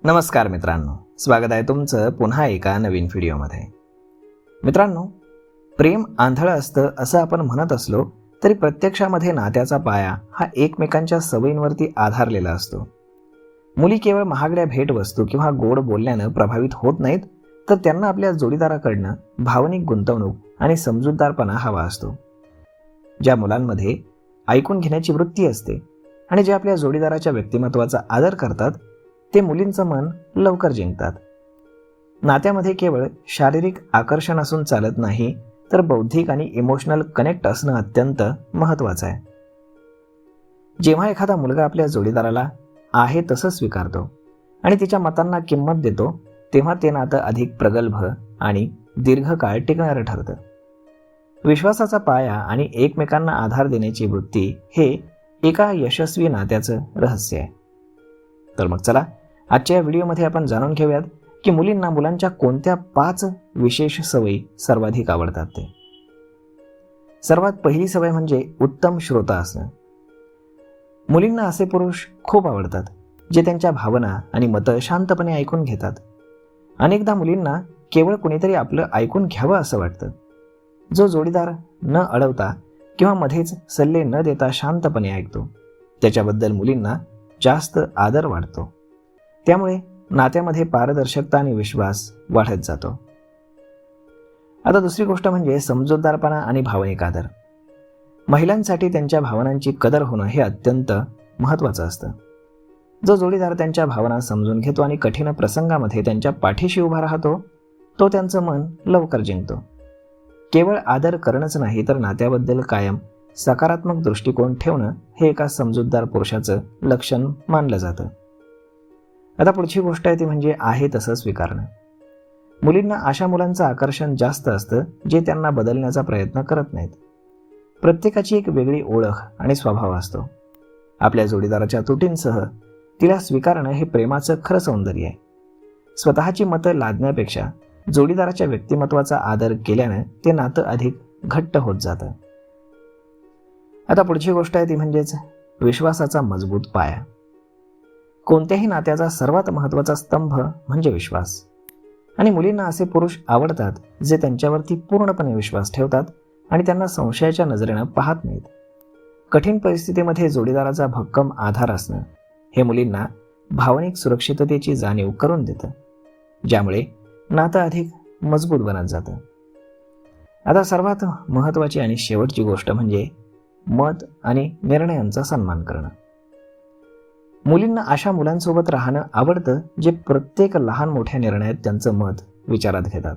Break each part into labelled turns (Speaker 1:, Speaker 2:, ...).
Speaker 1: नमस्कार मित्रांनो, स्वागत आहे तुमचं पुन्हा एका नवीन व्हिडिओमध्ये. मित्रांनो, प्रेम आंधळं असतं असं आपण म्हणत असलो तरी प्रत्यक्षामध्ये नात्याचा पाया हा एकमेकांच्या सवयींवरती आधारलेला असतो. मुली केवळ महागड्या भेटवस्तू किंवा गोड बोलण्यानं प्रभावित होत नाहीत, तर त्यांना आपल्या जोडीदाराकडनं भावनिक गुंतवणूक आणि समजूतदारपणा हवा असतो. ज्या मुलांमध्ये ऐकून घेण्याची वृत्ती असते आणि जे आपल्या जोडीदाराच्या व्यक्तिमत्वाचा आदर करतात ते मुलींचं मन लवकर जिंकतात. नात्यामध्ये केवळ शारीरिक आकर्षण असून चालत नाही, तर बौद्धिक आणि इमोशनल कनेक्ट असणं अत्यंत महत्त्वाचं आहे. जेव्हा एखादा मुलगा आपल्या जोडीदाराला आहे तसं स्वीकारतो आणि तिच्या मतांना किंमत देतो, तेव्हा ते नातं अधिक प्रगल्भ आणि दीर्घकाळ टिकणारं ठरतं. विश्वासाचा पाया आणि एकमेकांना आधार देण्याची वृत्ती हे एका यशस्वी नात्याचं रहस्य आहे. तर मग चला, आजच्या या व्हिडिओमध्ये आपण जाणून घेऊयात की मुलींना मुलांच्या कोणत्या 5 विशेष सवयी सर्वाधिक आवडतात ते. सर्वात पहिली सवय म्हणजे उत्तम श्रोता असणं. मुलींना असे पुरुष खूप आवडतात जे त्यांच्या भावना आणि मतं शांतपणे ऐकून घेतात. अनेकदा मुलींना केवळ कुणीतरी आपलं ऐकून घ्यावं असं वाटतं. जो जोडीदार न अडवता किंवा मध्येच सल्ले न देता शांतपणे ऐकतो, त्याच्याबद्दल मुलींना जास्त आदर वाटतो. त्यामुळे नात्यामध्ये पारदर्शकता आणि विश्वास वाढत जातो. आता दुसरी गोष्ट म्हणजे समजूतदारपणा आणि भावनिक आदर. महिलांसाठी त्यांच्या भावनांची कदर होणं हे अत्यंत महत्त्वाचं असतं. जो जोडीदार त्यांच्या भावना समजून घेतो आणि कठीण प्रसंगामध्ये त्यांच्या पाठीशी उभा राहतो, तो त्यांचं मन लवकर जिंकतो. केवळ आदर करणंच नाही, तर नात्याबद्दल कायम सकारात्मक दृष्टिकोन ठेवणं हे एका समजूतदार पुरुषाचं लक्षण मानलं जातं. आता पुढची गोष्ट आहे ती म्हणजे आहे तसं स्वीकारणं. मुलींना अशा मुलांचं आकर्षण जास्त असतं जे त्यांना बदलण्याचा प्रयत्न करत नाहीत. प्रत्येकाची एक वेगळी ओळख आणि स्वभाव असतो. आपल्या जोडीदाराच्या त्रुटींसह तिला स्वीकारणं हे प्रेमाचं खरं सौंदर्य आहे. स्वतःची मतं लादण्यापेक्षा जोडीदाराच्या व्यक्तिमत्वाचा आदर केल्यानं ते नातं अधिक घट्ट होत जातं. आता पुढची गोष्ट आहे ती म्हणजेच विश्वासाचा मजबूत पाया. कोणत्याही नात्याचा सर्वात महत्त्वाचा स्तंभ म्हणजे विश्वास. आणि मुलींना असे पुरुष आवडतात जे त्यांच्यावरती पूर्णपणे विश्वास ठेवतात आणि त्यांना संशयाच्या नजरेनं पाहत नाहीत. कठीण परिस्थितीमध्ये जोडीदाराचा भक्कम आधार असणं हे मुलींना भावनिक सुरक्षिततेची जाणीव करून देतं, ज्यामुळे नातं अधिक मजबूत बनत जातं. आता सर्वात महत्त्वाची आणि शेवटची गोष्ट म्हणजे मत आणि निर्णयांचा सन्मान करणं. मुलींना अशा मुलांसोबत राहणं आवडतं जे प्रत्येक लहान मोठ्या निर्णयात त्यांचं मत विचारात घेतात.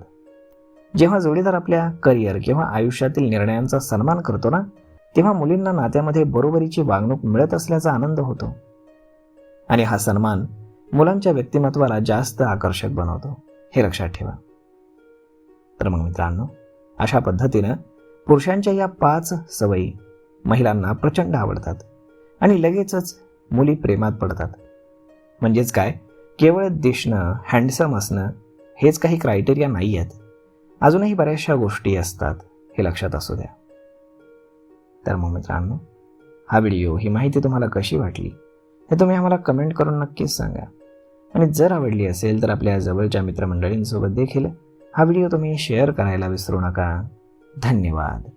Speaker 1: जेव्हा जोडीदार आपल्या करिअर किंवा आयुष्यातील निर्णयांचा सन्मान करतो ना, तेव्हा मुलींना नात्यामध्ये बरोबरीची वागणूक मिळत असल्याचा आनंद होतो. आणि हा सन्मान मुलांच्या व्यक्तिमत्वाला जास्त आकर्षक बनवतो, हे लक्षात ठेवा. तर मग मित्रांनो, अशा पद्धतीनं पुरुषांच्या या 5 सवयी महिलांना प्रचंड आवडतात आणि लगेचच मुली प्रेमात पडतात. म्हणजेच काय, केवळ दिसणं, हँडसम असणं हेच काही क्रायटेरिया नाही आहेत. अजूनही बऱ्याचशा गोष्टी असतात, हे लक्षात असू द्या. तर मग मित्रांनो, हा व्हिडिओ, ही माहिती तुम्हाला कशी वाटली हे तुम्ही आम्हाला कमेंट करून नक्कीच सांगा. आणि जर आवडली असेल तर आपल्या जवळच्या मित्रमंडळींसोबत देखील हा व्हिडिओ तुम्ही शेअर करायला विसरू नका. धन्यवाद.